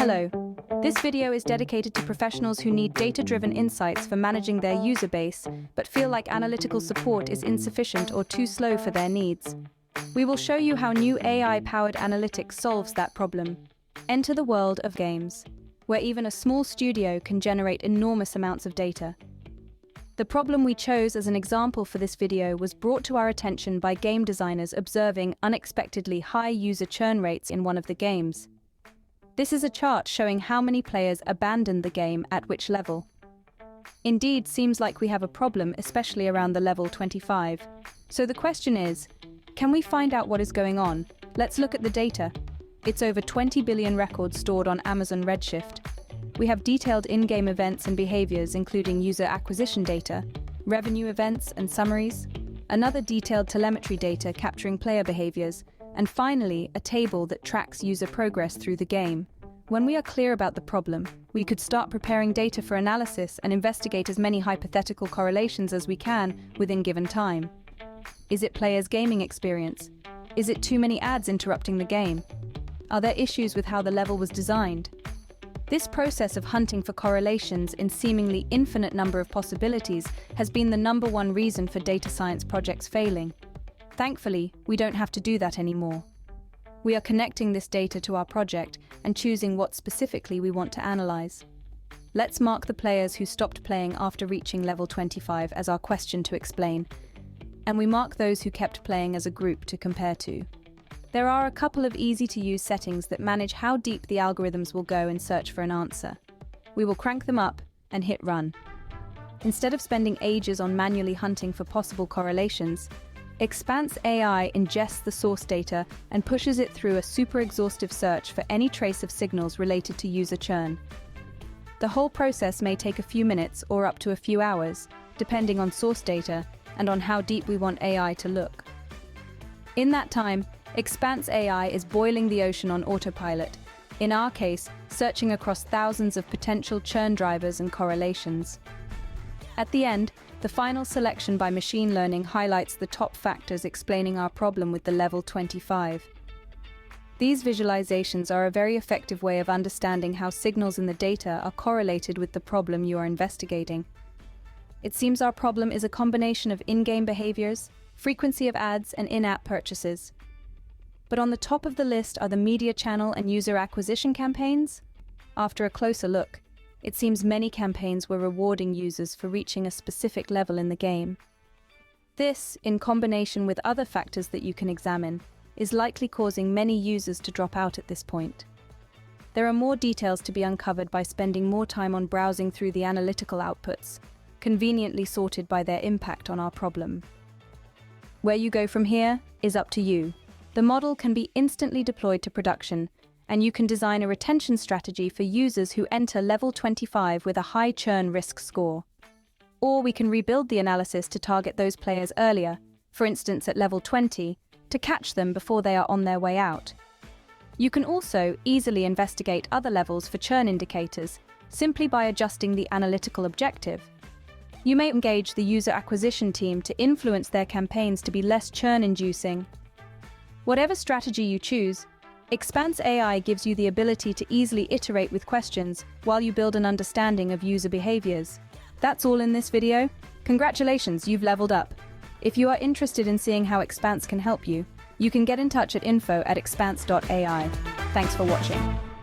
Hello. This video is dedicated to professionals who need data-driven insights for managing their user base, but feel like analytical support is insufficient or too slow for their needs. We will show you how new AI-powered analytics solves that problem. Enter the world of games, where even a small studio can generate enormous amounts of data. The problem we chose as an example for this video was brought to our attention by game designers observing unexpectedly high user churn rates in one of the games. This is a chart showing how many players abandoned the game at which level. Indeed, seems like we have a problem, especially around the level 25. So the question is, can we find out what is going on? Let's look at the data. It's over 20 billion records stored on Amazon Redshift. We have detailed in-game events and behaviors, including user acquisition data, revenue events and summaries, another detailed telemetry data capturing player behaviors, and finally, a table that tracks user progress through the game. When we are clear about the problem, we could start preparing data for analysis and investigate as many hypothetical correlations as we can within given time. Is it players' gaming experience? Is it too many ads interrupting the game? Are there issues with how the level was designed? This process of hunting for correlations in seemingly infinite number of possibilities has been the #1 reason for data science projects failing. Thankfully, we don't have to do that anymore. We are connecting this data to our project and choosing what specifically we want to analyze. Let's mark the players who stopped playing after reaching level 25 as our question to explain, and we mark those who kept playing as a group to compare to. There are a couple of easy-to-use settings that manage how deep the algorithms will go in search for an answer. We will crank them up and hit run. Instead of spending ages on manually hunting for possible correlations, Xpanse AI ingests the source data and pushes it through a super exhaustive search for any trace of signals related to user churn. The whole process may take a few minutes or up to a few hours, depending on source data and on how deep we want AI to look. In that time, Xpanse AI is boiling the ocean on autopilot, in our case, searching across thousands of potential churn drivers and correlations. At the end, the final selection by machine learning highlights the top factors explaining our problem with the level 25. These visualizations are a very effective way of understanding how signals in the data are correlated with the problem you are investigating. It seems our problem is a combination of in-game behaviors, frequency of ads, and in-app purchases. But on the top of the list are the media channel and user acquisition campaigns. After a closer look, it seems many campaigns were rewarding users for reaching a specific level in the game. This, in combination with other factors that you can examine, is likely causing many users to drop out at this point. There are more details to be uncovered by spending more time on browsing through the analytical outputs, conveniently sorted by their impact on our problem. Where you go from here is up to you. The model can be instantly deployed to production, and you can design a retention strategy for users who enter level 25 with a high churn risk score. Or we can rebuild the analysis to target those players earlier, for instance at level 20, to catch them before they are on their way out. You can also easily investigate other levels for churn indicators, simply by adjusting the analytical objective. You may engage the user acquisition team to influence their campaigns to be less churn-inducing. Whatever strategy you choose, Xpanse AI gives you the ability to easily iterate with questions while you build an understanding of user behaviors. That's all in this video. Congratulations, you've leveled up. If you are interested in seeing how Xpanse can help you, you can get in touch at info@xpanse.ai. Thanks for watching.